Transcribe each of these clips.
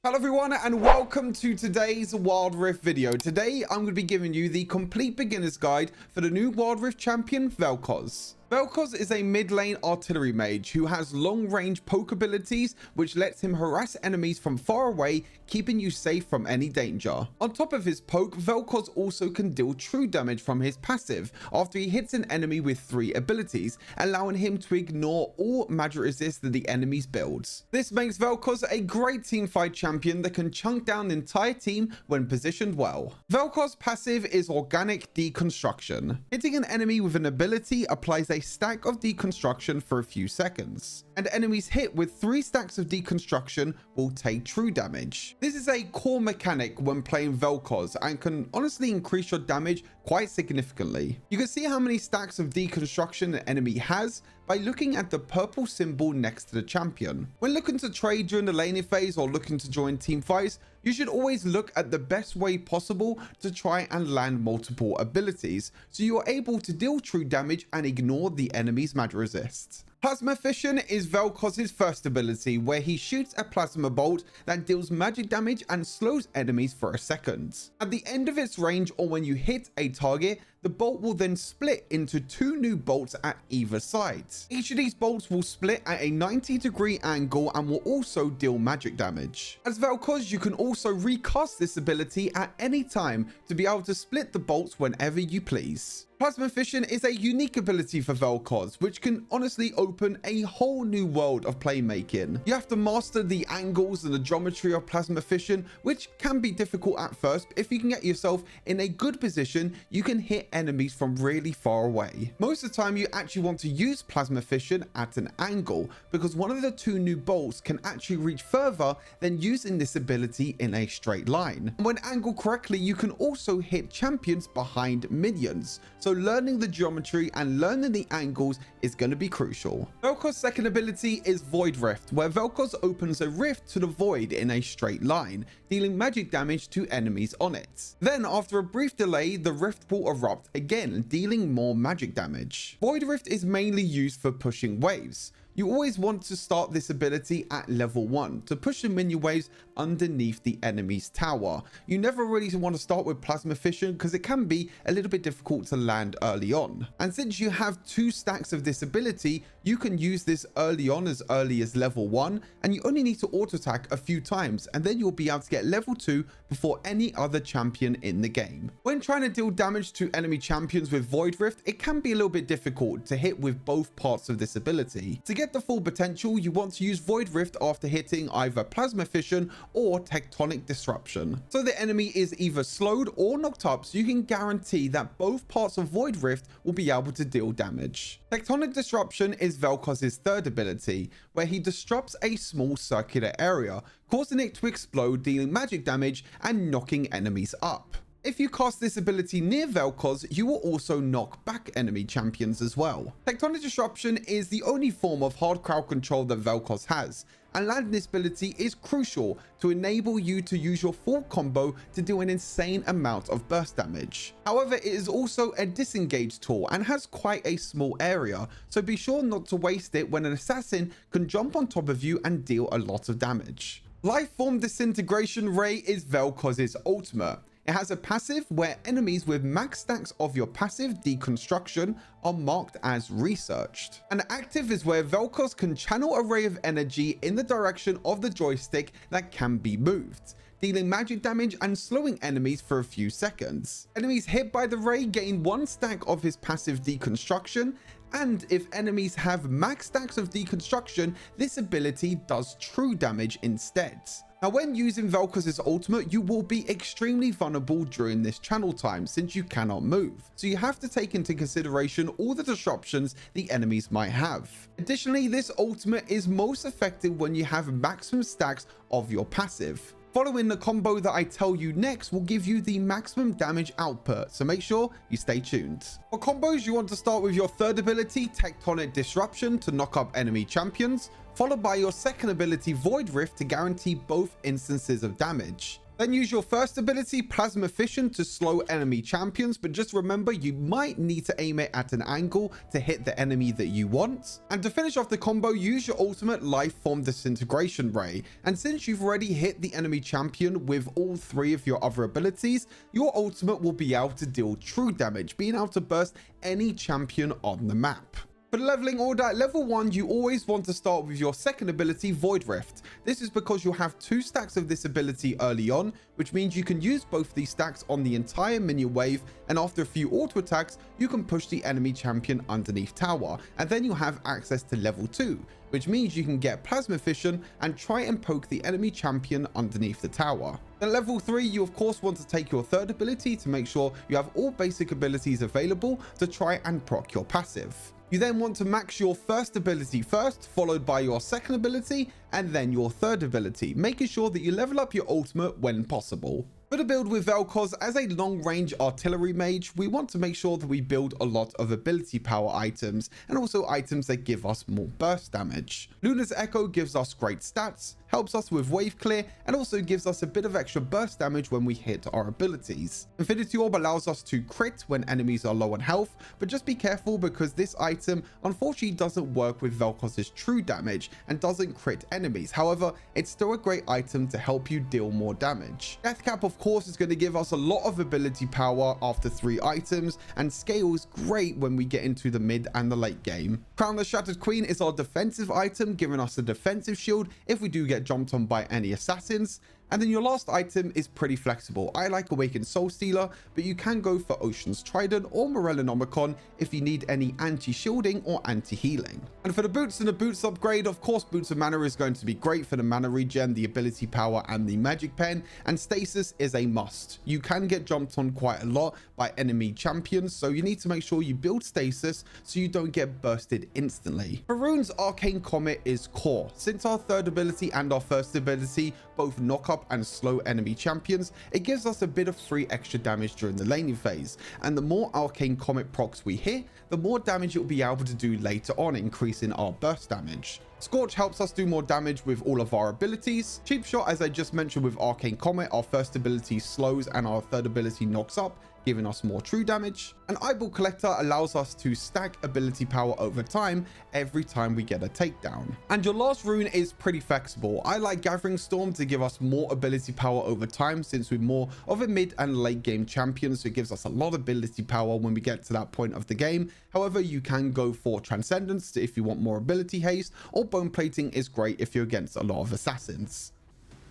Hello everyone and welcome to today's Wild Rift video. Today I'm going to be giving you the complete beginner's guide for the new Wild Rift champion Vel'Koz. Vel'Koz is a mid-lane artillery mage who has long-range poke abilities which lets him harass enemies from far away, keeping you safe from any danger. On top of his poke, Vel'Koz also can deal true damage from his passive after he hits an enemy with 3 abilities, allowing him to ignore all magic resist that the enemy's builds. This makes Vel'Koz a great teamfight champion that can chunk down the entire team when positioned well. Vel'Koz's passive is organic deconstruction. Hitting an enemy with an ability applies a stack of deconstruction for a few seconds, and enemies hit with 3 stacks of deconstruction will take true damage. This is a core mechanic when playing Vel'Koz and can honestly increase your damage quite significantly. You can see how many stacks of deconstruction an enemy has by looking at the purple symbol next to the champion. When looking to trade during the laning phase or looking to join team fights, you should always look at the best way possible to try and land multiple abilities, so you are able to deal true damage and ignore the enemy's magic resist. Plasma Fission is Vel'Koz's first ability, where he shoots a plasma bolt that deals magic damage and slows enemies for a second. At the end of its range, or when you hit a target, the bolt will then split into 2 new bolts at either side. Each of these bolts will split at a 90-degree angle and will also deal magic damage. As Vel'Koz, you can also recast this ability at any time to be able to split the bolts whenever you please. Plasma Fission is a unique ability for Vel'Koz, which can honestly open a whole new world of playmaking. You have to master the angles and the geometry of Plasma Fission, which can be difficult at first, but if you can get yourself in a good position, you can hit enemies from really far away. Most of the time, you actually want to use Plasma Fission at an angle, because one of the 2 new bolts can actually reach further than using this ability in a straight line. And when angled correctly, you can also hit champions behind minions. So learning the geometry and learning the angles is going to be crucial. Vel'Koz's second ability is Void Rift, where Vel'Koz opens a rift to the void in a straight line, dealing magic damage to enemies on it. Then, after a brief delay, the rift will erupt again, dealing more magic damage. Void Rift is mainly used for pushing waves. You always want to start this ability at level 1 to push the minion waves underneath the enemy's tower. You never really want to start with Plasma Fission because it can be a little bit difficult to land early on. And since you have 2 stacks of this ability, you can use this early as level 1, and you only need to auto attack a few times, and then you'll be able to get level 2 before any other champion in the game. When trying to deal damage to enemy champions with Void Rift, it can be a little bit difficult to hit with both parts of this ability. To get the full potential, you want to use Void Rift after hitting either Plasma Fission or Tectonic Disruption. So the enemy is either slowed or knocked up, so you can guarantee that both parts of Void Rift will be able to deal damage. Tectonic Disruption is Vel'Koz's third ability, where he disrupts a small circular area, causing it to explode, dealing magic damage and knocking enemies up. If you cast this ability near Vel'Koz, you will also knock back enemy champions as well. Tectonic Disruption is the only form of hard crowd control that Vel'Koz has, and landing this ability is crucial to enable you to use your full combo to do an insane amount of burst damage. However, it is also a disengage tool and has quite a small area, so be sure not to waste it when an assassin can jump on top of you and deal a lot of damage. Lifeform Disintegration Ray is Vel'Koz's ultimate. It has a passive where enemies with max stacks of your passive deconstruction are marked as researched. An active is where Vel'Koz can channel a ray of energy in the direction of the joystick that can be moved, dealing magic damage and slowing enemies for a few seconds. Enemies hit by the ray gain 1 stack of his passive deconstruction, and if enemies have max stacks of deconstruction, this ability does true damage instead. Now, when using Vel'Koz's ultimate, you will be extremely vulnerable during this channel time since you cannot move. So you have to take into consideration all the disruptions the enemies might have. Additionally, this ultimate is most effective when you have maximum stacks of your passive. Following the combo that I tell you next will give you the maximum damage output, so make sure you stay tuned. For combos, you want to start with your third ability, Tectonic Disruption, to knock up enemy champions, followed by your second ability, Void Rift, to guarantee both instances of damage. Then use your first ability, Plasma Fission, to slow enemy champions, but just remember you might need to aim it at an angle to hit the enemy that you want. And to finish off the combo, use your ultimate Life Form Disintegration Ray. And since you've already hit the enemy champion with all 3 of your other abilities, your ultimate will be able to deal true damage, being able to burst any champion on the map. For the leveling order, at level 1, you always want to start with your second ability, Void Rift. This is because you'll have 2 stacks of this ability early on, which means you can use both these stacks on the entire minion wave, and after a few auto attacks, you can push the enemy champion underneath tower, and then you'll have access to level 2, which means you can get Plasma Fission and try and poke the enemy champion underneath the tower. At level 3, you of course want to take your third ability to make sure you have all basic abilities available to try and proc your passive. You then want to max your first ability first, followed by your second ability, and then your third ability, making sure that you level up your ultimate when possible. For the build with Vel'Koz, as a long-range artillery mage, we want to make sure that we build a lot of ability power items, and also items that give us more burst damage. Luna's Echo gives us great stats, helps us with wave clear, and also gives us a bit of extra burst damage when we hit our abilities. Infinity Orb allows us to crit when enemies are low on health, but just be careful because this item unfortunately doesn't work with Vel'Koz's true damage and doesn't crit enemies. However, it's still a great item to help you deal more damage. Death Cap of course is going to give us a lot of ability power after 3 items, and scales great when we get into the mid and the late game. Crown the Shattered Queen is our defensive item, giving us a defensive shield if we do get jumped on by any assassins. And then your last item is pretty flexible. I like Awakened Soul Stealer, but you can go for Ocean's Trident or Morellonomicon if you need any anti-shielding or anti-healing. And for the boots and the boots upgrade, of course, Boots of Mana is going to be great for the mana regen, the ability power, and the magic pen, and Stasis is a must. You can get jumped on quite a lot by enemy champions, so you need to make sure you build Stasis so you don't get bursted instantly. For runes, Arcane Comet is core. Since our third ability and our first ability both knock up and slow enemy champions, it gives us a bit of free extra damage during the laning phase, and the more Arcane Comet procs we hit, the more damage it will be able to do later on, increasing our burst damage. Scorch helps us do more damage with all of our abilities. Cheap Shot, as I just mentioned with Arcane Comet, our first ability slows and our third ability knocks up, giving us more true damage. And Eyeball Collector allows us to stack ability power over time every time we get a takedown. And your last rune is pretty flexible. I like Gathering Storm to give us more ability power over time, since we're more of a mid and late game champion, so it gives us a lot of ability power when we get to that point of the game. However, you can go for Transcendence if you want more ability haste, or Bone Plating is great if you're against a lot of assassins.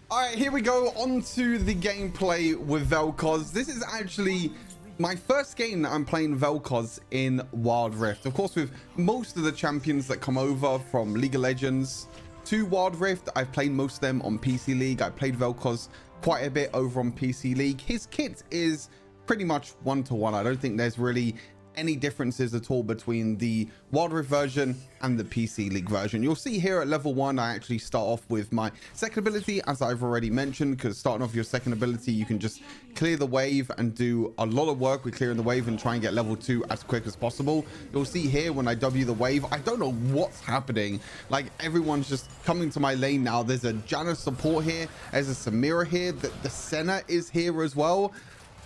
All right, here we go on to the gameplay with Vel'Koz. This is actually my first game that I'm playing Vel'Koz in Wild Rift. Of course, with most of the champions that come over from League of Legends to Wild Rift, I've played most of them on PC League. I played Vel'Koz quite a bit over on PC League. His kit is pretty much 1-to-1. I don't think there's really any differences at all between the Wild Rift version and the PC League version. You'll see here at level 1, I actually start off with my second ability, as I've already mentioned, because starting off your second ability, you can just clear the wave and do a lot of work with clearing the wave and try and get level 2 as quick as possible. You'll see here when I W the wave, I don't know what's happening. Like, everyone's just coming to my lane now. There's a Janna support here, there's a Samira here, the Senna is here as well.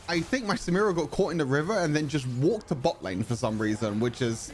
I think my Samira got caught in the river and then just walked to bot lane for some reason, which is,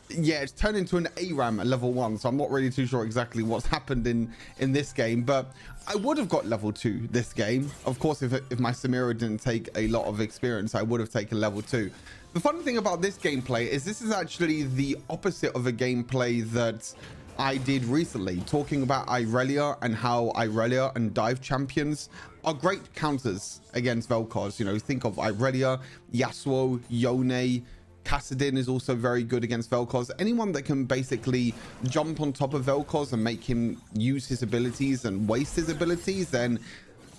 yeah, it's turned into an ARAM at level 1. So I'm not really too sure exactly what's happened in this game, but I would have got level 2 this game. Of course, if my Samira didn't take a lot of experience, I would have taken level 2. The funny thing about this gameplay is this is actually the opposite of a gameplay that I did recently, talking about Irelia and how Irelia and dive champions are great counters against Vel'Koz. You know, think of Irelia, Yasuo, Yone, Kassadin is also very good against Vel'Koz. Anyone that can basically jump on top of Vel'Koz and make him use his abilities and waste his abilities, then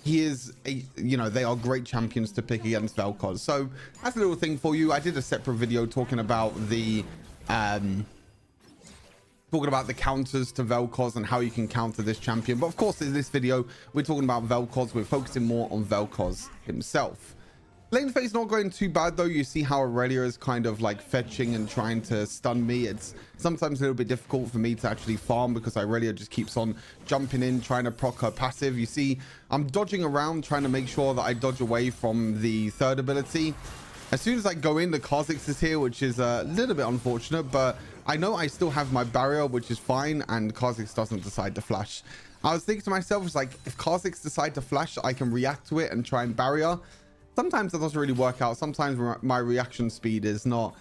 he is they are great champions to pick against Vel'Koz. So that's a little thing for you. I did a separate video talking about the counters to Vel'Koz and how you can counter this champion. But of course, in this video, we're talking about Vel'Koz. We're focusing more on Vel'Koz himself. Lane phase not going too bad though. You see how Aurelia is kind of like fetching and trying to stun me. It's sometimes a little bit difficult for me to actually farm because Aurelia just keeps on jumping in, trying to proc her passive. You see, I'm dodging around, trying to make sure that I dodge away from the third ability. As soon as I go in, the Kha'Zix is here, which is a little bit unfortunate, but I know I still have my barrier, which is fine, and Kha'Zix doesn't decide to flash. I was thinking to myself, it's like, if Kha'Zix decide to flash, I can react to it and try and barrier. Sometimes that doesn't really work out. Sometimes my reaction speed is not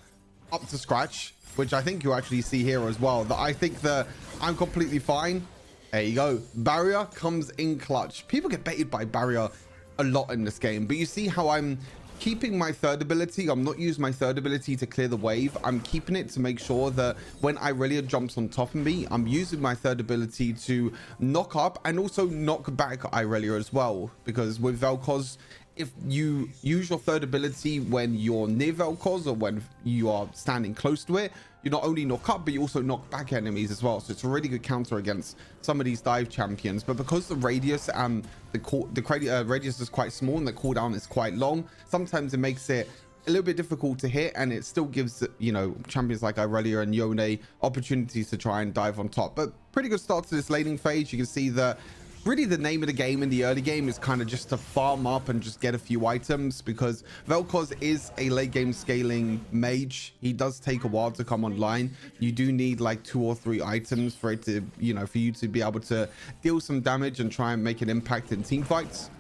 up to scratch, which I think you actually see here as well. That I think that I'm completely fine. There you go. Barrier comes in clutch. People get baited by barrier a lot in this game, but you see how I'm keeping my third ability. I'm not using my third ability to clear the wave. I'm keeping it to make sure that when Aurelia jumps on top of me, I'm using my third ability to knock up and also knock back Aurelia as well. Because with Vel'Koz, if you use your third ability when you're near Vel'Koz or when you are standing close to it, you not only knock up, but you also knock back enemies as well. So it's a really good counter against some of these dive champions. But because the radius and the radius is quite small and the cooldown is quite long, sometimes it makes it a little bit difficult to hit, and it still gives, you know, champions like Aurelia and Yone opportunities to try and dive on top. But pretty good start to this laning phase. You can see that really the name of the game in the early game is kind of just to farm up and just get a few items, because Vel'Koz is a late game scaling mage. He does take a while to come online. You do need like 2 or 3 items for it to, you know, for you to be able to deal some damage and try and make an impact in team fights.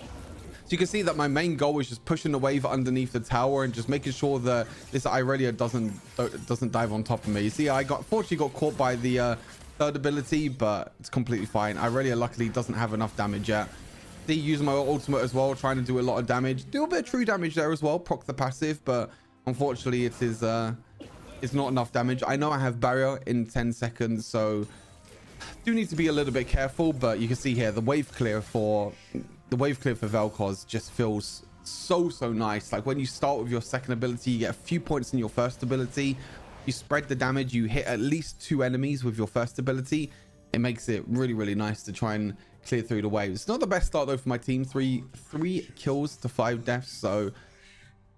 So you can see that my main goal is just pushing the wave underneath the tower and just making sure that this Aurelia doesn't dive on top of me. You see, fortunately got caught by the third ability, but it's completely fine. Aurelia luckily doesn't have enough damage yet. They use my ultimate as well, trying to do a lot of damage. Do a bit of true damage there as well, proc the passive, but unfortunately it is it's not enough damage. I know I have barrier in 10 seconds, so do need to be a little bit careful. But you can see here the wave clear for Vel'Koz just feels so nice. Like when you start with your second ability, you get a few points in your first ability. You spread the damage, you hit at least 2 enemies with your first ability. It makes it really nice to try and clear through the waves. It's not the best start though for my team. 3 kills to 5 deaths, so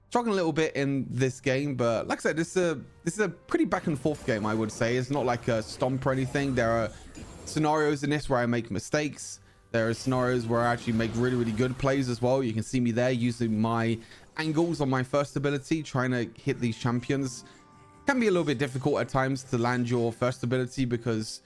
struggling a little bit in this game. But like I said, this is a pretty back and forth game, I would say. It's not like a stomp or anything. There are scenarios in this where I make mistakes. There are scenarios where I actually make really good plays as well. You can see me there using my angles on my first ability, trying to hit these champions. Can be a little bit difficult at times to land your first ability because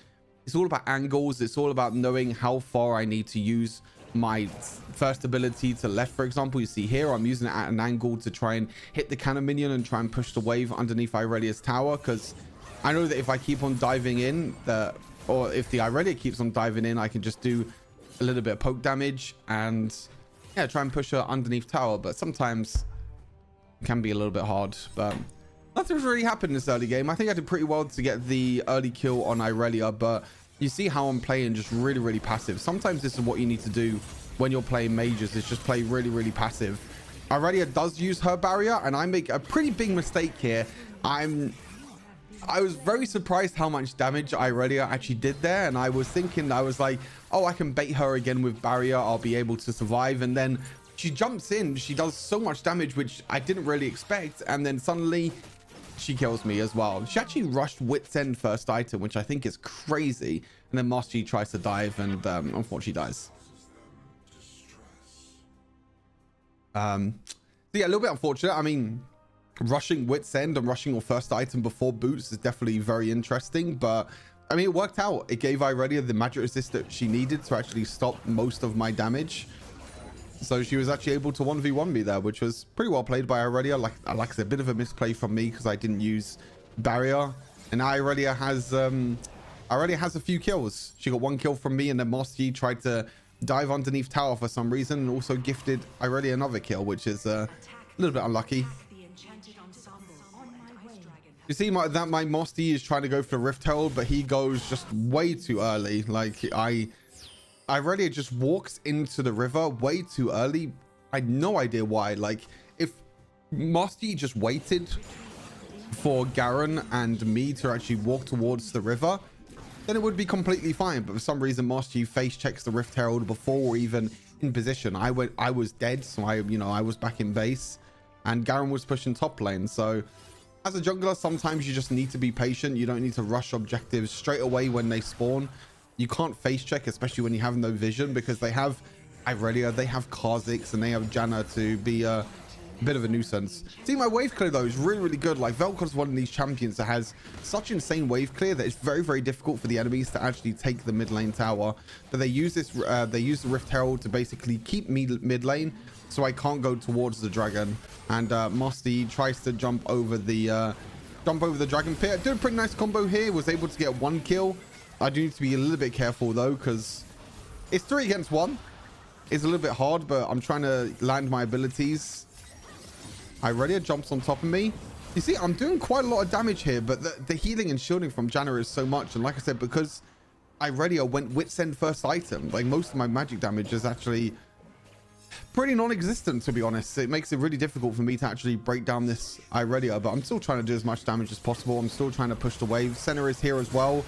it's all about angles. It's all about knowing how far I need to use my first ability to left. For example, you see here I'm using it at an angle to try and hit the cannon minion and try and push the wave underneath Aurelia's tower, because I know that if I keep on diving in, or if the Aurelia keeps on diving in, I can just do a little bit of poke damage and yeah, try and push her underneath tower. But sometimes it can be a little bit hard. But nothing's really happened in this early game. I think I did pretty well to get the early kill on Aurelia, but you see how I'm playing just really passive. Sometimes this is what you need to do when you're playing mages, is just play really passive. Aurelia does use her barrier, and I make a pretty big mistake here. I was very surprised how much damage Aurelia actually did there, and I was thinking, I was like, oh, I can bait her again with barrier, I'll be able to survive. And then she jumps in, she does so much damage, which I didn't really expect, and then suddenly she kills me as well. She actually rushed Wit's End first item, which I think is crazy, and then Master Yi tries to dive and unfortunately dies. So yeah, a little bit unfortunate. I mean, rushing Wit's End and rushing your first item before boots is definitely very interesting, but I mean, it worked out. It gave Aurelia the magic resist that she needed to actually stop most of my damage. So she was actually able to 1v1 me there, which was pretty well played by Aurelia. Like I said, a bit of a misplay from me because I didn't use barrier. And now Aurelia has a few kills. She got 1 kill from me, and then Master Yi tried to dive underneath tower for some reason and also gifted Aurelia another kill, which is a little bit unlucky. You see my Master Yi is trying to go for the Rift Herald, but he goes just way too early. Like Aurelia just walks into the river way too early. I had no idea why. Like, if Master Yi just waited for Garen and me to actually walk towards the river, then it would be completely fine. But for some reason, Master Yi face checks the Rift Herald before we even in position. I was dead, so I was back in base, and Garen was pushing top lane. So as a jungler, sometimes you just need to be patient. You don't need to rush objectives straight away when they spawn. You can't face check, especially when you have no vision, because they have Irelia, they have Kha'Zix, and they have Janna to be a bit of a nuisance. See, my wave clear though is really, really good. Like, Vel'Koz is one of these champions that has such insane wave clear that it's very, very difficult for the enemies to actually take the mid lane tower. But they use this, they use the Rift Herald to basically keep me mid lane, so I can't go towards the dragon. And Musty tries to jump over the dragon pit. Did a pretty nice combo here. Was able to get 1 kill. I do need to be a little bit careful though, because it's 3 against 1. It's a little bit hard, but I'm trying to land my abilities. Irelia jumps on top of me. You see, I'm doing quite a lot of damage here, but the healing and shielding from Janna is so much. And like I said, because Irelia went Wit's End first item, like, most of my magic damage is actually pretty non-existent, to be honest. It makes it really difficult for me to actually break down this Irelia, but I'm still trying to do as much damage as possible. I'm still trying to push the wave. Senna is here as well.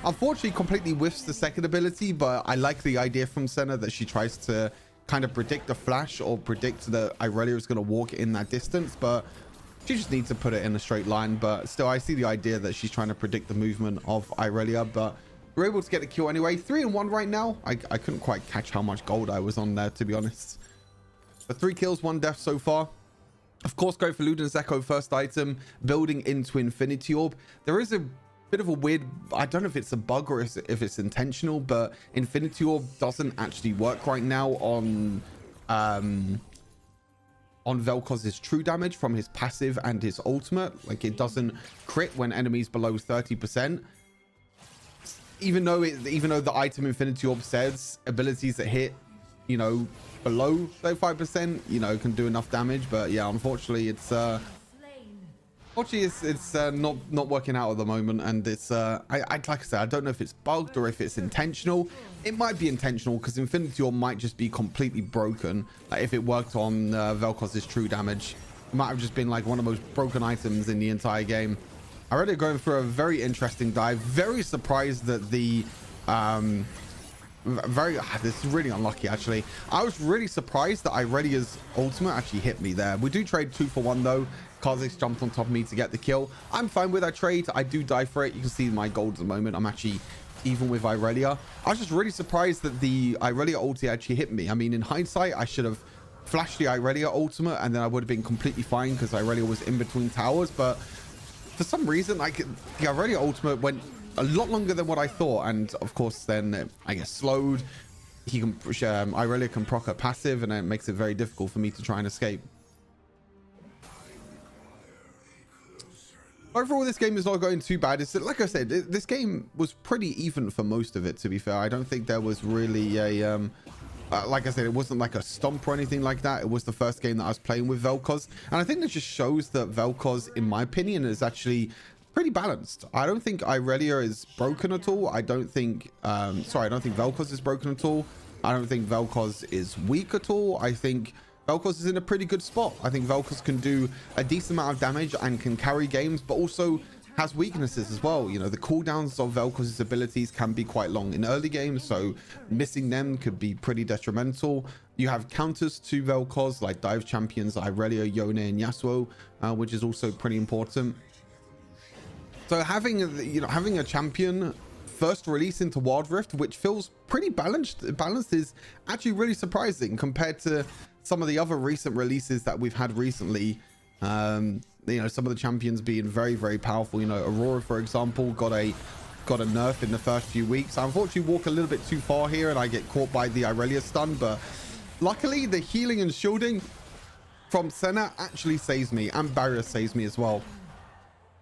Unfortunately, completely whiffs the second ability, but I like the idea from Senna that she tries to kind of predict the flash or predict that Irelia is going to walk in that distance, but she just needs to put it in a straight line. But still, I see the idea that she's trying to predict the movement of Irelia, but we're able to get a kill anyway. 3 and 1 right now. I couldn't quite catch how much gold I was on there, to be honest. But 3 kills, 1 death so far. Of course, go for Luden's Echo first item, building into Infinity Orb. There is a bit of a weird, I don't know if it's a bug or if it's intentional, but Infinity Orb doesn't actually work right now on Vel'Koz's true damage from his passive and his ultimate. Like, it doesn't crit when enemies below 30%. Even though the item Infinity Orb says abilities that hit, you know, below 35%, you know, can do enough damage. But yeah, unfortunately, it's not working out at the moment, and it's like I said, I don't know if it's bugged or if it's intentional. It might be intentional, because Infinity Orb might just be completely broken. Like, if it worked on Vel'Koz's true damage, it might have just been like one of the most broken items in the entire game. Already going for a very interesting dive. Very surprised that the this is really unlucky, actually. I was really surprised that Irelia's ultimate actually hit me there. We do trade 2 for 1 though. Kha'Zix jumped on top of me to get the kill. I'm fine with that trade. I do die for it. You can see my gold at the moment. I'm actually even with Irelia. I was just really surprised that the Irelia ulti actually hit me. I mean, in hindsight, I should have flashed the Irelia ultimate, and then I would have been completely fine, because Irelia was in between towers. But for some reason, like, the Irelia ultimate went a lot longer than what I thought, and of course then I guess slowed. He can push, Irelia can proc her passive, and it makes it very difficult for me to try and escape. Overall, this game is not going too bad. It's like I said, this game was pretty even for most of it, to be fair. I don't think there was really a like I said, it wasn't like a stomp or anything like that. It was the first game that I was playing with Vel'Koz, and I think that just shows that Vel'Koz, in my opinion, is actually pretty balanced. I don't think Irelia is broken at all. I don't think I don't think Vel'Koz is broken at all. I don't think Vel'Koz is weak at all. I think Vel'Koz is in a pretty good spot. I think Vel'Koz can do a decent amount of damage and can carry games, but also has weaknesses as well. You know, the cooldowns of Vel'Koz's abilities can be quite long in early games, so missing them could be pretty detrimental. You have counters to Vel'Koz, like dive champions Irelia, Yone, and Yasuo, which is also pretty important. So having a champion first release into Wild Rift, which feels pretty balanced is actually really surprising compared to some of the other recent releases that we've had recently. You know, some of the champions being very, very powerful. You know, Aurora, for example, got a nerf in the first few weeks. I unfortunately walk a little bit too far here, and I get caught by the Irelia stun, but luckily the healing and shielding from Senna actually saves me, and barrier saves me as well.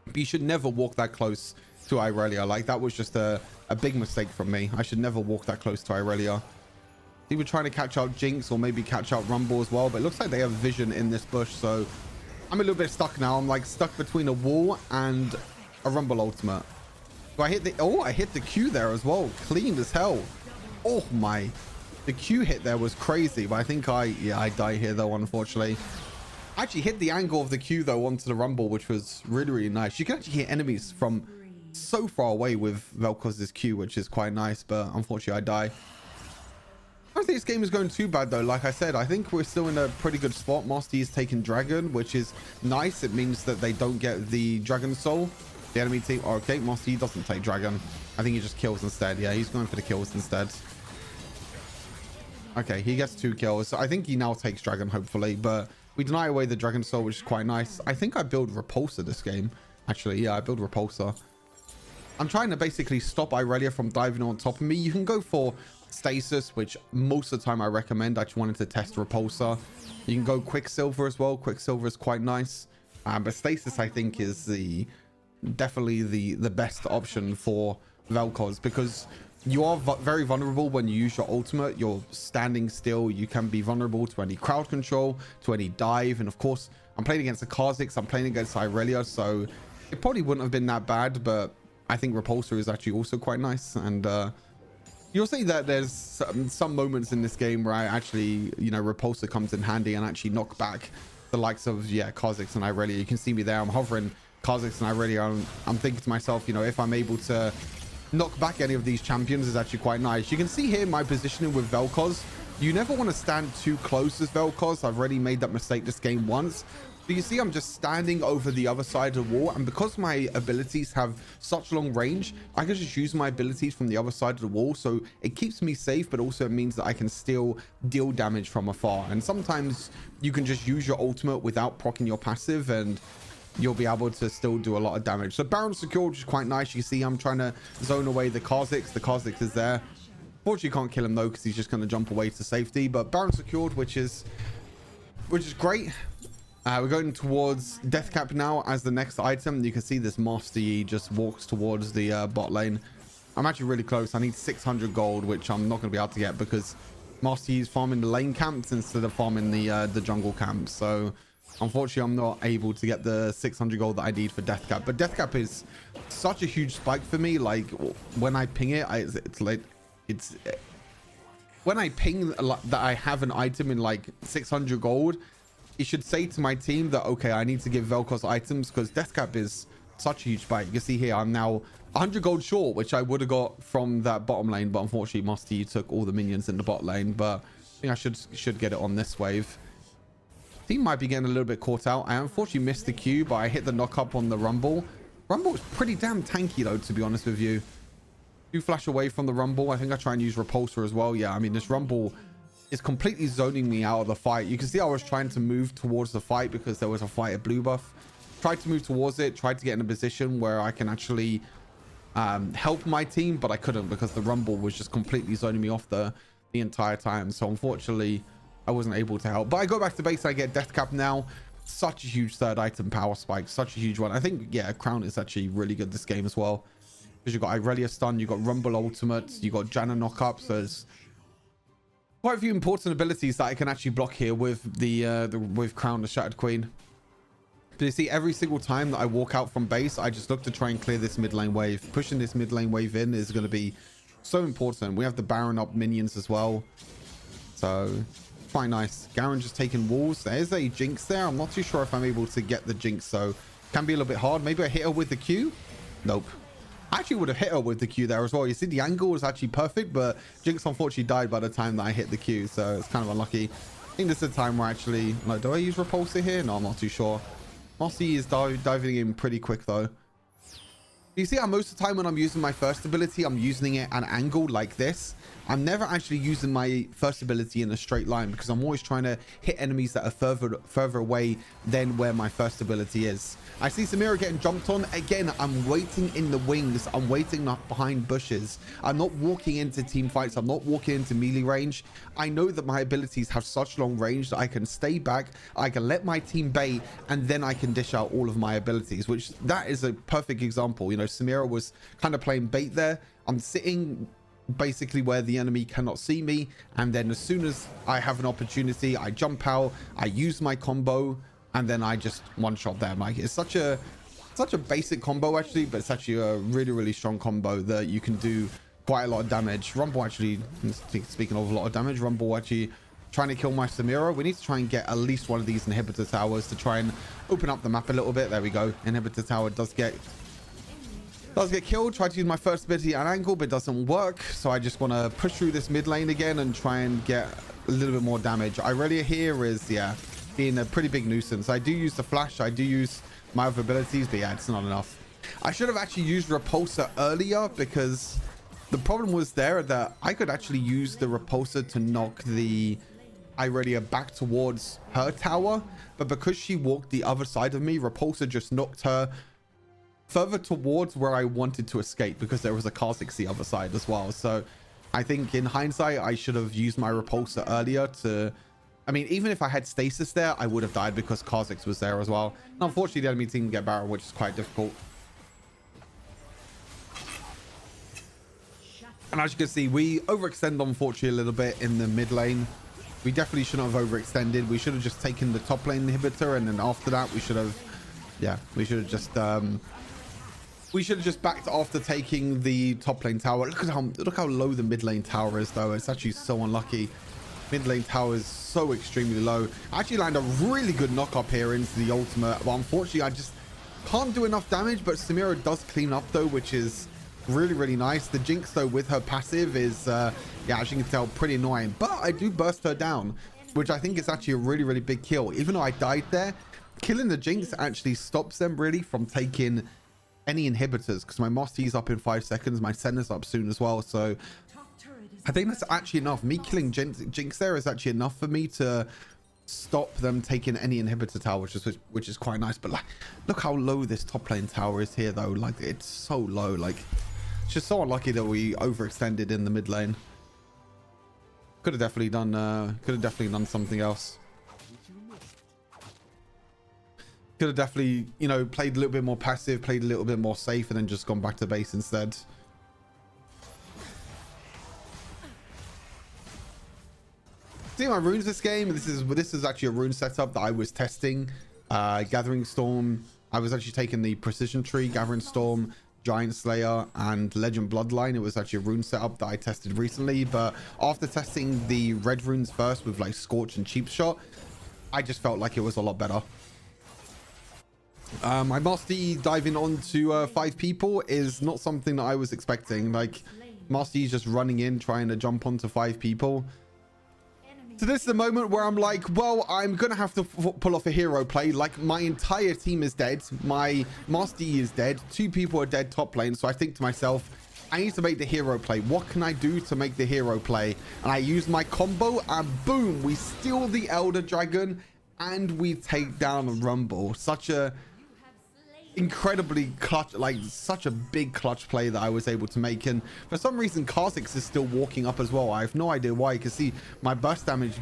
But you should never walk that close to Irelia. Like, that was just a big mistake from me. I should never walk that close to Irelia. They were trying to catch out Jinx or maybe catch out Rumble as well, but it looks like they have vision in this bush, so I'm a little bit stuck now. I'm like stuck between a wall and a Rumble ultimate. So I hit I hit the Q there as well. Clean as hell. Oh my, the Q hit there was crazy, but I think I die here though, unfortunately. I actually hit the angle of the Q though onto the Rumble, which was really, really nice. You can actually hit enemies from so far away with Vel'Koz's Q, which is quite nice, but unfortunately I die. don't think this game is going too bad though. Like I said, I think we're still in a pretty good spot. Master Yi is taking dragon, which is nice. It means that they don't get the dragon soul. The enemy team, okay, Master Yi doesn't take dragon. I think he just kills instead. Yeah, he's going for the kills instead. Okay, he gets 2 kills. So I think he now takes dragon, hopefully, but we deny away the dragon soul, which is quite nice. I think I build repulsor this game. Actually, yeah, I build repulsor. I'm trying to basically stop Irelia from diving on top of me. You can go for stasis, which most of the time I recommend. I just wanted to test repulsor. You can go quicksilver as well. Quicksilver is quite nice, but stasis I think is definitely the best option for Vel'Koz, because you are very vulnerable when you use your ultimate. You're standing still. You can be vulnerable to any crowd control, to any dive, and of course I'm playing against the Kha'Zix, I'm playing against Irelia, so it probably wouldn't have been that bad, but I think repulsor is actually also quite nice. And you'll see that there's some moments in this game where I actually, you know, repulsor comes in handy and actually knock back the likes of, yeah, Kha'Zix and Irelia. You can see me there, I'm hovering Kha'Zix and Irelia. I'm thinking to myself, you know, if I'm able to knock back any of these champions is actually quite nice. You can see here my positioning with Vel'Koz. You never want to stand too close as Vel'Koz. I've already made that mistake this game once. But you see I'm just standing over the other side of the wall, and because my abilities have such long range, I can just use my abilities from the other side of the wall, so it keeps me safe, but also it means that I can still deal damage from afar. And sometimes you can just use your ultimate without proccing your passive, and you'll be able to still do a lot of damage. So Baron secured, which is quite nice. You see I'm trying to zone away the Kha'Zix. The Kha'Zix is there. Fortunately, you can't kill him though, because he's just going to jump away to safety. But Baron secured, which is great. We're going towards Death Cap now as the next item. You can see this Master Yi just walks towards the bot lane. I'm actually really close. I need 600 gold, which I'm not going to be able to get because Master Yi is farming the lane camps instead of farming the jungle camps. So unfortunately, I'm not able to get the 600 gold that I need for Death Cap. But Death Cap is such a huge spike for me. Like when I ping it, when I ping that I have an item in like 600 gold, it should say to my team that, okay, I need to give Vel'Koz items, because Death Cap is such a huge spike. You can see here I'm now 100 gold short, which I would have got from that bottom lane, but unfortunately Master Yi took all the minions in the bot lane. But I think I should get it on this wave. Team might be getting a little bit caught out. I unfortunately missed the Q, but I hit the knock up on the Rumble. Rumble is pretty damn tanky though, to be honest with you. You flash away from the Rumble. I think I try and use repulsor as well. Yeah, I mean, this Rumble is completely zoning me out of the fight. You can see I was trying to move towards the fight because there was a fight at blue buff. Tried to move towards it, tried to get in a position where I can actually help my team, but I couldn't because the Rumble was just completely zoning me off the entire time. So unfortunately, I wasn't able to help. But I go back to base, I get Death Cap now. Such a huge third item power spike, such a huge one. I think, yeah, Crown is actually really good this game as well. Because you've got Irelia stun, you've got Rumble ultimate, you've got Janna knock up, so there's quite a few important abilities that I can actually block here with with Crown, the Shattered Queen. But you see, every single time that I walk out from base, I just look to try and clear this mid lane wave. Pushing this mid lane wave in is going to be so important. We have the Baron up minions as well, so quite nice. Garen just taking walls. There's a Jinx there. I'm not too sure if I'm able to get the Jinx, so can be a little bit hard. Maybe I hit her with the Q. Nope. I actually would have hit her with the Q there as well. You see, the angle was actually perfect, but Jinx unfortunately died by the time that I hit the Q, so it's kind of unlucky. I think this is a time where actually, like, do I use repulsor here? No, I'm not too sure. Master Yi is diving in pretty quick though. You see how most of the time when I'm using my first ability, I'm using it at an angle like this. I'm never actually using my first ability in a straight line because I'm always trying to hit enemies that are further away than where my first ability is. I see Samira getting jumped on. Again, I'm waiting in the wings. I'm waiting behind bushes. I'm not walking into team fights. I'm not walking into melee range. I know that my abilities have such long range that I can stay back. I can let my team bait, and then I can dish out all of my abilities, which that is a perfect example. You know, Samira was kind of playing bait there. I'm sitting basically where the enemy cannot see me, and then as soon as I have an opportunity, I jump out, I use my combo, and then I just one shot them. Like, it's such a basic combo actually, but it's actually a really strong combo that you can do quite a lot of damage. Rumble actually, speaking of a lot of damage, Rumble actually trying to kill my Samira. We need to try and get at least one of these inhibitor towers to try and open up the map a little bit. There we go. Inhibitor tower does get Does get killed. Try to use my first ability at angle, but it doesn't work. So I just want to push through this mid lane again and try and get a little bit more damage. Irelia here is, yeah, being a pretty big nuisance. I do use the flash. I do use my other abilities, but yeah, it's not enough. I should have actually used Repulsor earlier, because the problem was there that I could actually use the Repulsor to knock the Irelia back towards her tower. But because she walked the other side of me, Repulsor just knocked her further towards where I wanted to escape, because there was a Kha'Zix the other side as well. So I think in hindsight, I should have used my Repulsor earlier to... I mean, even if I had stasis there, I would have died because Kha'Zix was there as well. And unfortunately, the enemy team get Baron, which is quite difficult. And as you can see, we overextend, unfortunately, a little bit in the mid lane. We definitely shouldn't have overextended. We should have just taken the top lane inhibitor, and then after that, we should have... Yeah, we should have just... we should have just backed after taking the top lane tower. Look how low the mid lane tower is, though. It's actually so unlucky. Mid lane tower is so extremely low. I actually land a really good knock up here into the ultimate, but unfortunately I just can't do enough damage. But Samira does clean up though, which is really nice. The Jinx though with her passive is yeah, as you can tell, pretty annoying, but I do burst her down, which I think is actually a really big kill. Even though I died there, killing the Jinx actually stops them really from taking any inhibitors, because my Mosty's up in 5 seconds, my Senna's up soon as well. So I think that's actually enough. Me killing Jinx there is actually enough for me to stop them taking any inhibitor tower, which is quite nice. But like, look how low this top lane tower is here though. Like, it's so low. Like, it's just so unlucky that we overextended in the mid lane. Could have definitely done something else. Could have definitely, you know, played a little bit more passive, played a little bit more safe, and then just gone back to base instead. See my runes this game. This is actually a rune setup that I was testing. Gathering Storm. I was actually taking the Precision Tree, Gathering Storm, Giant Slayer, and Legend Bloodline. It was actually a rune setup that I tested recently. But after testing the red runes first with like Scorch and Cheap Shot, I just felt like it was a lot better. My Master Yi diving onto 5 people is not something that I was expecting. Like, Master Yi just running in, trying to jump onto 5 people. So this is the moment where I'm like, well, I'm gonna have to pull off a hero play. Like, my entire team is dead, my Master Yi is dead, 2 people are dead top lane. So I think to myself, I need to make the hero play. What can I do to make the hero play? And I use my combo, and boom, we steal the Elder Dragon and we take down the Rumble. Such a incredibly clutch, like such a big clutch play that I was able to make. And for some reason Kha'Zix is still walking up as well. I have no idea why. You can see my burst damage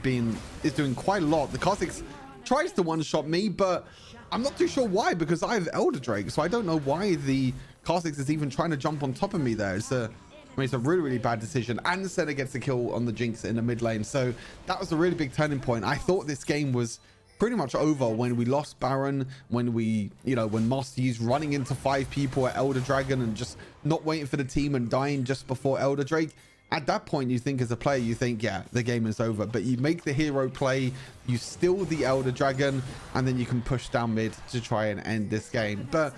is doing quite a lot. The Kha'Zix tries to one-shot me, but I'm not too sure why, because I have Elder Drake, so I don't know why the Kha'Zix is even trying to jump on top of me there. It's a really bad decision. And Senna gets a kill on the Jinx in the mid lane, so that was a really big turning point. I thought this game was pretty much over when we lost Baron, when when Master Yi's running into 5 people at Elder Dragon and just not waiting for the team and dying just before Elder Drake. At that point, you think as a player, you think, yeah, the game is over. But you make the hero play, you steal the Elder Dragon, and then you can push down mid to try and end this game. But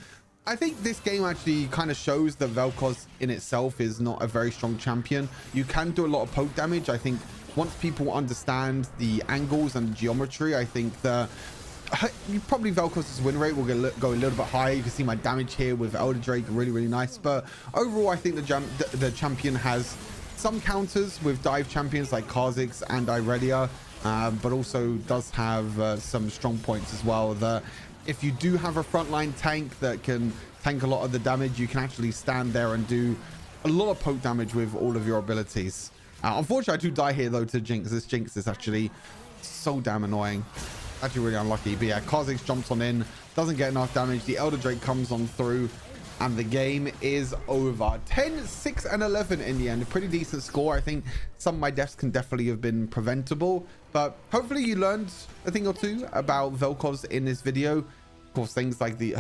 I think this game actually kind of shows that Vel'Koz in itself is not a very strong champion. You can do a lot of poke damage. I think once people understand the angles and the geometry, I think probably Vel'Koz's win rate will go a little bit higher. You can see my damage here with Elder Drake, really nice. But overall, I think the champion has some counters with dive champions like Kha'Zix and Irelia, but also does have some strong points as well. That if you do have a frontline tank that can tank a lot of the damage, you can actually stand there and do a lot of poke damage with all of your abilities. Unfortunately, I do die here though to Jinx. This Jinx is actually so damn annoying. Actually really unlucky. But yeah, Kha'Zix jumps on in, doesn't get enough damage. The Elder Drake comes on through, and the game is over. 10, 6, and 11 in the end. A pretty decent score. I think some of my deaths can definitely have been preventable. But hopefully you learned a thing or two about Vel'Koz in this video. Of course, things like the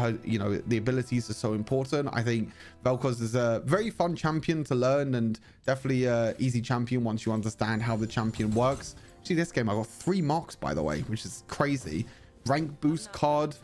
abilities are so important. I think Vel'Koz is a very fun champion to learn, and definitely a easy champion once you understand how the champion works. See, this game I got 3 marks, by the way, which is crazy. Rank boost card,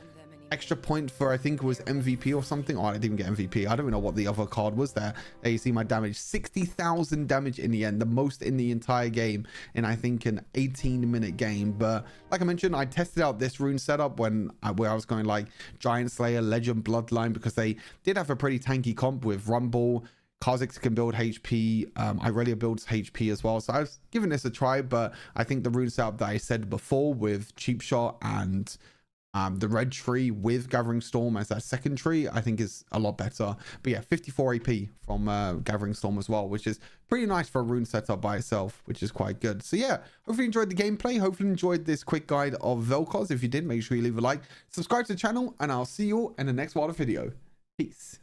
extra point for, I think it was MVP or something. Oh, I didn't even get MVP. I don't even know what the other card was there. There you see my damage, 60,000 damage in the end, the most in the entire game in, I think, an 18-minute game. But like I mentioned, I tested out this rune setup where I was going like Giant Slayer, Legend, Bloodline, because they did have a pretty tanky comp with Rumble. Kha'Zix can build HP. Irelia builds HP as well. So I was giving this a try, but I think the rune setup that I said before with Cheap Shot and the red tree with Gathering Storm as that second tree, I think is a lot better. But yeah, 54 AP from Gathering Storm as well, which is pretty nice for a rune setup by itself, which is quite good. So yeah, hopefully you enjoyed the gameplay. Hopefully you enjoyed this quick guide of Vel'Koz. If you did, make sure you leave a like, subscribe to the channel, and I'll see you all in the next Wild Rift video. Peace.